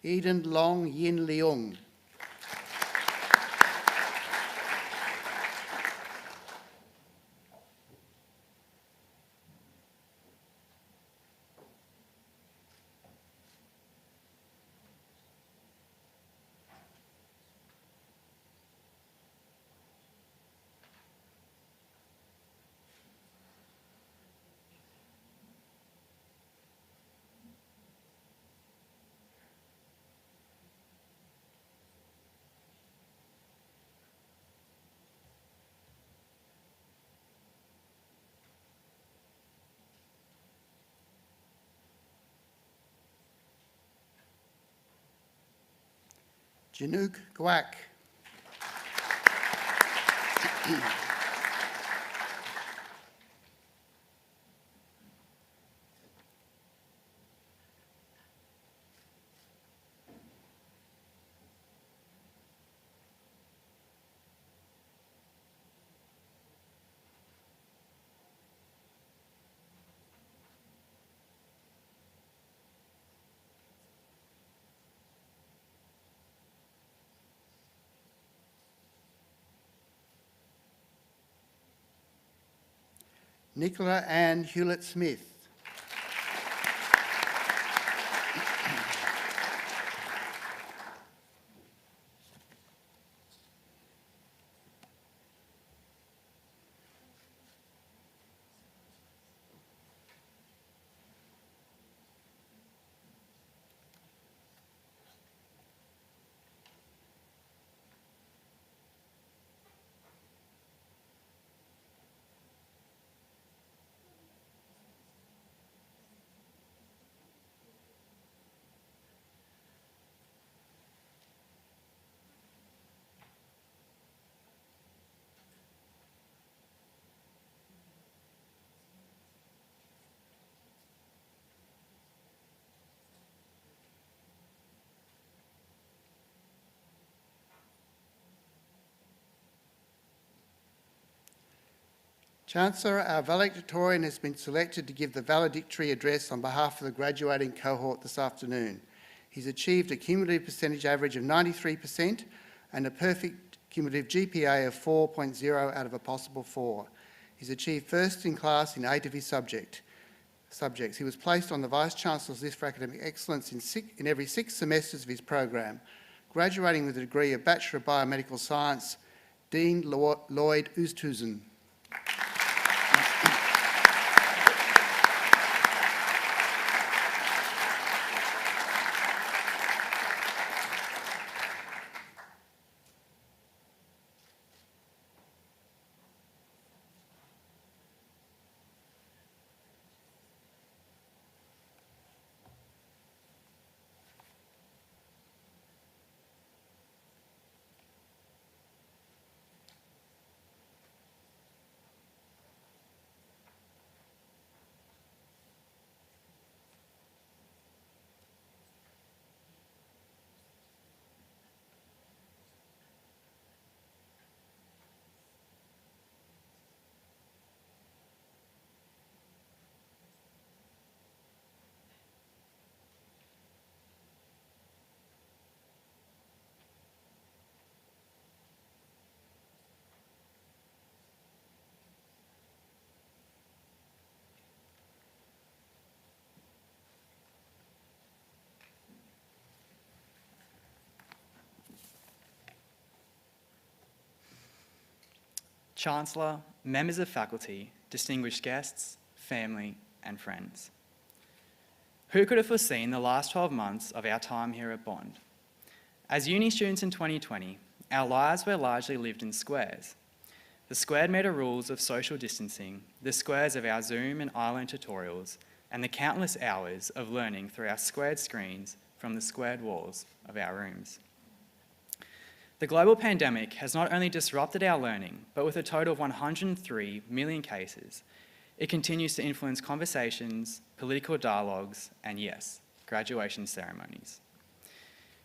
Eden Long Yin Leung. Janook Guak. Nicola Ann Hewlett-Smith. Chancellor, our valedictorian has been selected to give the valedictory address on behalf of the graduating cohort this afternoon. He's achieved a cumulative percentage average of 93% and a perfect cumulative GPA of 4.0 out of a possible 4. He's achieved first in class in 8 of his subjects. He was placed on the Vice-Chancellor's list for academic excellence in every 6 semesters of his program, graduating with a degree of Bachelor of Biomedical Science, Dean Lloyd Oosthuizen. Chancellor, members of faculty, distinguished guests, family, and friends. Who could have foreseen the last 12 months of our time here at Bond? As uni students in 2020, our lives were largely lived in squares. The squared metre rules of social distancing, the squares of our Zoom and iLearn tutorials, and the countless hours of learning through our squared screens from the squared walls of our rooms. The global pandemic has not only disrupted our learning, but with a total of 103 million cases, it continues to influence conversations, political dialogues, and yes, graduation ceremonies.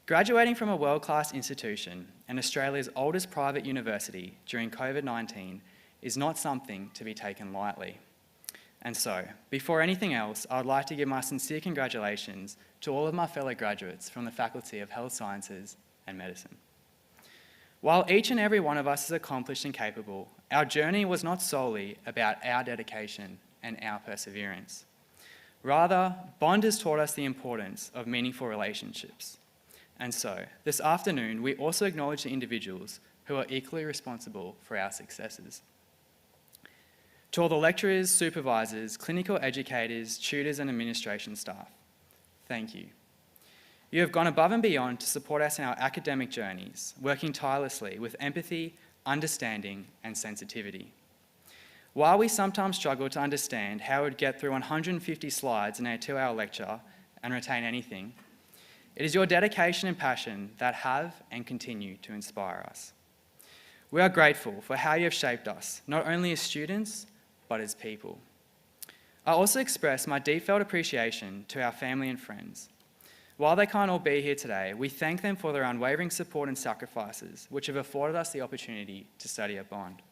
Graduating from a world-class institution and Australia's oldest private university during COVID-19 is not something to be taken lightly. And so, before anything else, I would like to give my sincere congratulations to all of my fellow graduates from the Faculty of Health Sciences and Medicine. While each and every one of us is accomplished and capable, our journey was not solely about our dedication and our perseverance. Rather, Bond has taught us the importance of meaningful relationships. And so, this afternoon, we also acknowledge the individuals who are equally responsible for our successes. To all the lecturers, supervisors, clinical educators, tutors, and administration staff, thank you. You have gone above and beyond to support us in our academic journeys, working tirelessly with empathy, understanding, and sensitivity. While we sometimes struggle to understand how we would get through 150 slides in a 2-hour lecture and retain anything, it is your dedication and passion that have and continue to inspire us. We are grateful for how you have shaped us, not only as students, but as people. I also express my deep-felt appreciation to our family and friends. While they can't all be here today, we thank them for their unwavering support and sacrifices, which have afforded us the opportunity to study at Bond.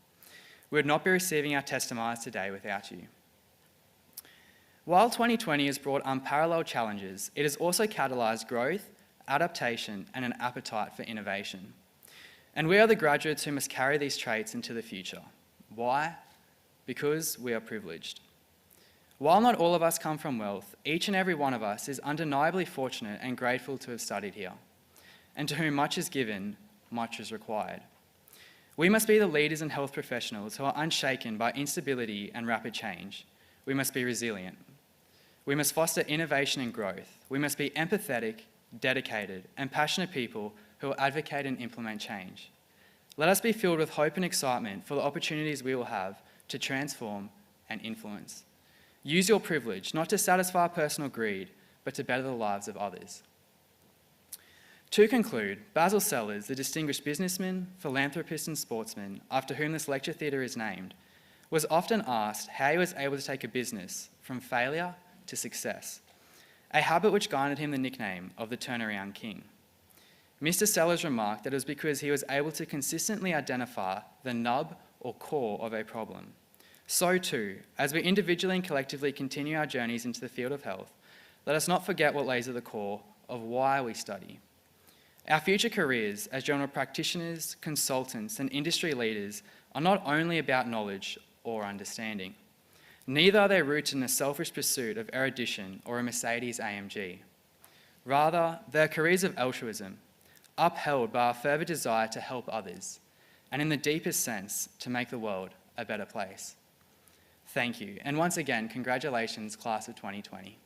We would not be receiving our testimonies today without you. While 2020 has brought unparalleled challenges, it has also catalysed growth, adaptation, and an appetite for innovation. And we are the graduates who must carry these traits into the future. Why? Because we are privileged. While not all of us come from wealth, each and every one of us is undeniably fortunate and grateful to have studied here, and to whom much is given, much is required. We must be the leaders and health professionals who are unshaken by instability and rapid change. We must be resilient. We must foster innovation and growth. We must be empathetic, dedicated, and passionate people who will advocate and implement change. Let us be filled with hope and excitement for the opportunities we will have to transform and influence. Use your privilege not to satisfy personal greed, but to better the lives of others. To conclude, Basil Sellers, the distinguished businessman, philanthropist and sportsman after whom this lecture theatre is named, was often asked how he was able to take a business from failure to success, a habit which garnered him the nickname of the Turnaround King. Mr. Sellers remarked that it was because he was able to consistently identify the nub or core of a problem. So too, as we individually and collectively continue our journeys into the field of health, let us not forget what lays at the core of why we study. Our future careers as general practitioners, consultants, and industry leaders are not only about knowledge or understanding. Neither are they rooted in a selfish pursuit of erudition or a Mercedes AMG. Rather, they are careers of altruism, upheld by a fervent desire to help others, and in the deepest sense, to make the world a better place. Thank you, and once again, congratulations, class of 2020.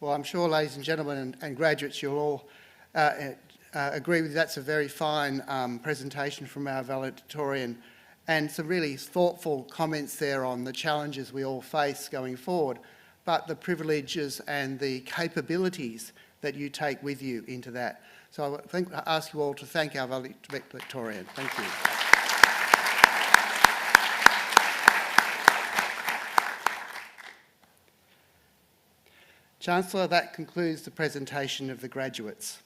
Well, I'm sure, ladies and gentlemen and graduates, you'll all agree with that's a very fine presentation from our valedictorian, and some really thoughtful comments there on the challenges we all face going forward, but the privileges and the capabilities that you take with you into that. So I ask you all to thank our valedictorian. Thank you. Chancellor, that concludes the presentation of the graduates.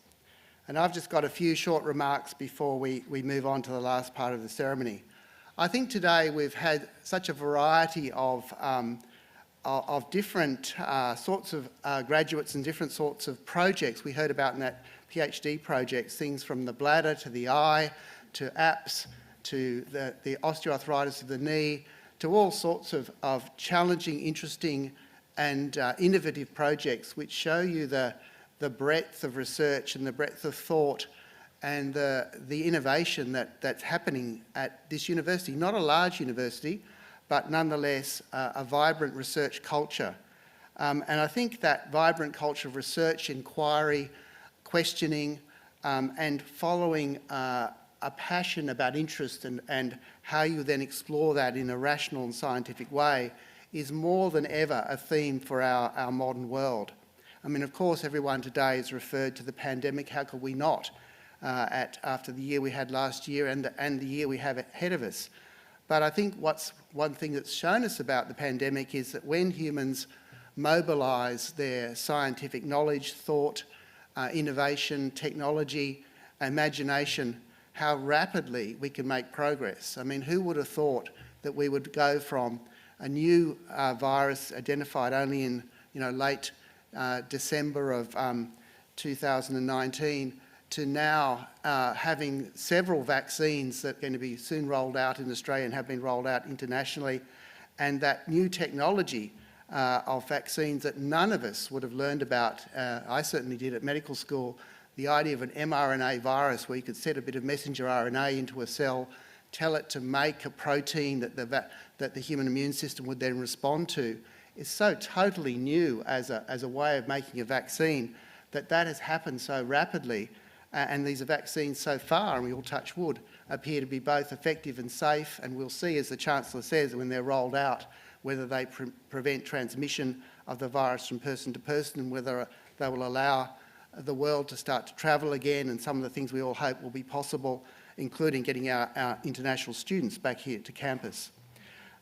And I've just got a few short remarks before we move on to the last part of the ceremony. I think today we've had such a variety of different sorts of graduates and different sorts of projects. We heard about in that PhD projects, things from the bladder to the eye, to apps, to the osteoarthritis of the knee, to all sorts of challenging, interesting and innovative projects which show you the breadth of research and the breadth of thought and the innovation that's happening at this university. Not a large university, but nonetheless a vibrant research culture. And I think that vibrant culture of research, inquiry, questioning, and following a passion about interest and how you then explore that in a rational and scientific way is more than ever a theme for our modern world. I mean, of course, everyone today has referred to the pandemic. How could we not, after the year we had last year and the year we have ahead of us? But I think one thing that's shown us about the pandemic is that when humans mobilise their scientific knowledge, thought, innovation, technology, imagination, how rapidly we can make progress. I mean, who would have thought that we would go from a new virus identified only in late December of 2019 to now having several vaccines that are going to be soon rolled out in Australia and have been rolled out internationally, and that new technology of vaccines that none of us would have learned about. I certainly did at medical school. The idea of an mRNA virus where you could set a bit of messenger RNA into a cell, tell it to make a protein that the human immune system would then respond to, is so totally new as a way of making a vaccine that has happened so rapidly. And these vaccines so far, and we all touch wood, appear to be both effective and safe, and we'll see, as the Chancellor says, when they're rolled out, whether they prevent transmission of the virus from person to person and whether they will allow the world to start to travel again, and some of the things we all hope will be possible, including getting our international students back here to campus.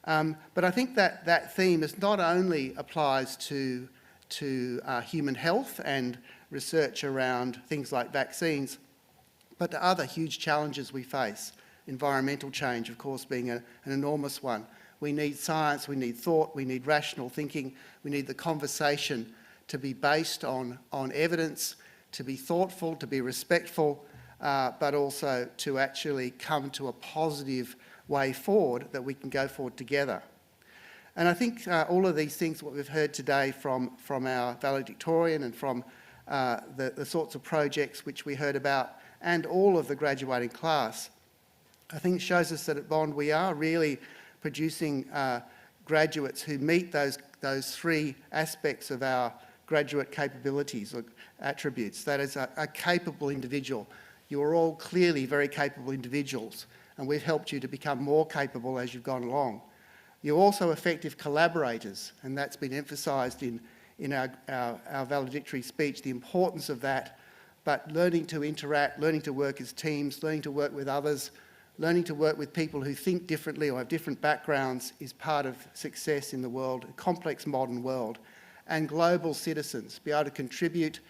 But I think that theme is not only applies to human health and research around things like vaccines, but to other huge challenges we face. Environmental change, of course, being an enormous one. We need science, we need thought, we need rational thinking, we need the conversation to be based on evidence, to be thoughtful, to be respectful, but also to actually come to a positive way forward that we can go forward together. And I think all of these things, what we've heard today from our valedictorian and from the sorts of projects which we heard about, and all of the graduating class, I think shows us that at Bond we are really producing graduates who meet those three aspects of our graduate capabilities or attributes. That is a capable individual. You are all clearly very capable individuals, and we've helped you to become more capable as you've gone along. You're also effective collaborators, and that's been emphasised in our valedictory speech, the importance of that, but learning to interact, learning to work as teams, learning to work with others, learning to work with people who think differently or have different backgrounds is part of success in the world, a complex modern world. And global citizens, be able to contribute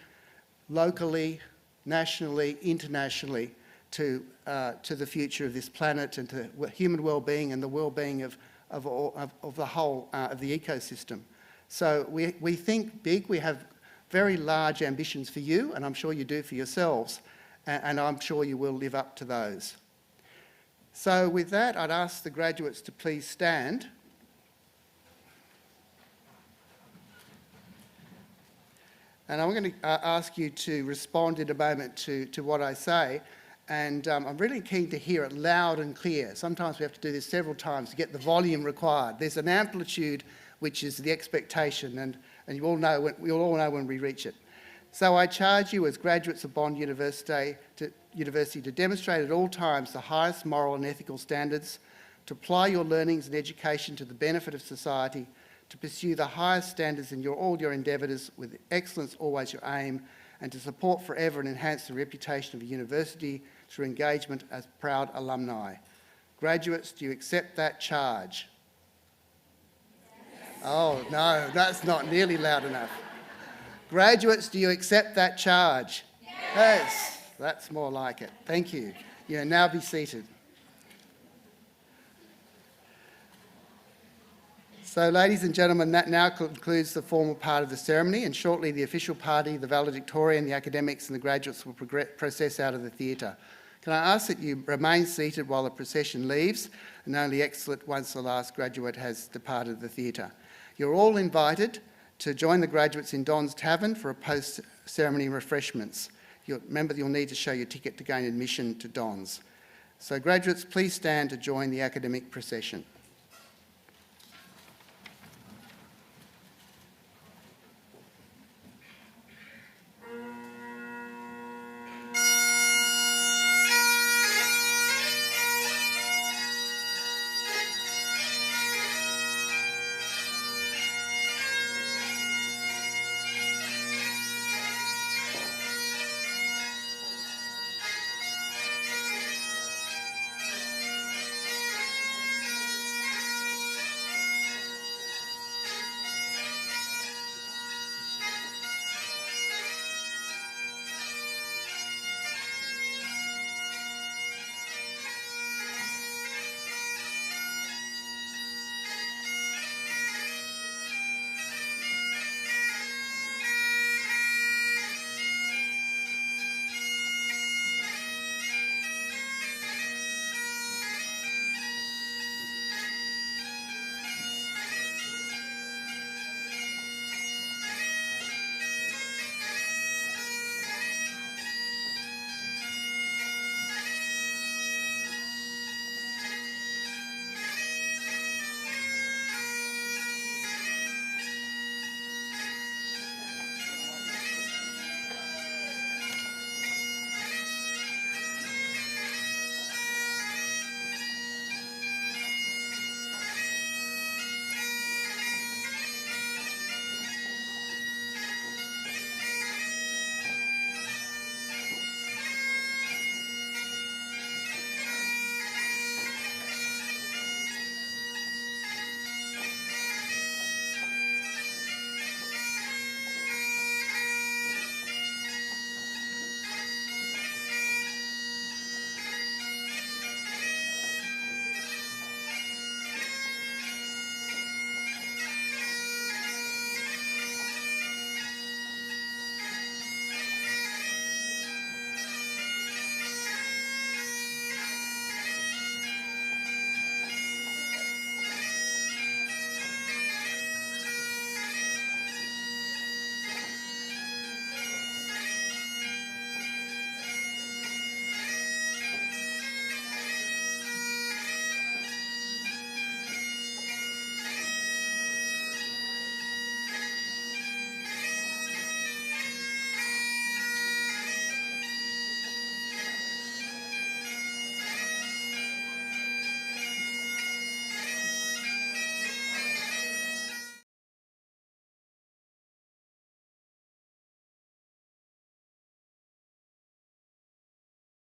locally, nationally, internationally to the future of this planet and to human well-being and the well-being of the whole of the ecosystem. So we think big. We have very large ambitions for you, and I'm sure you do for yourselves, and I'm sure you will live up to those. So with that, I'd ask the graduates to please stand. And I'm going to ask you to respond in a moment to what I say. And I'm really keen to hear it loud and clear. Sometimes we have to do this several times to get the volume required. There's an amplitude which is the expectation, and we all know when we reach it. So I charge you as graduates of Bond University to demonstrate at all times the highest moral and ethical standards, to apply your learnings and education to the benefit of society, to pursue the highest standards in all your endeavours with excellence always your aim, and to support forever and enhance the reputation of the university through engagement as proud alumni. Graduates, do you accept that charge? Yes. Oh, no, that's not nearly loud enough. Graduates, do you accept that charge? Yes, that's more like it. Thank you. You may now be seated. So, ladies and gentlemen, that now concludes the formal part of the ceremony, and shortly the official party, the valedictorian, the academics and the graduates will process out of the theatre. Can I ask that you remain seated while the procession leaves and only exit once the last graduate has departed the theatre? You're all invited to join the graduates in Don's Tavern for a post-ceremony refreshments. Remember, you'll need to show your ticket to gain admission to Don's. So graduates, please stand to join the academic procession.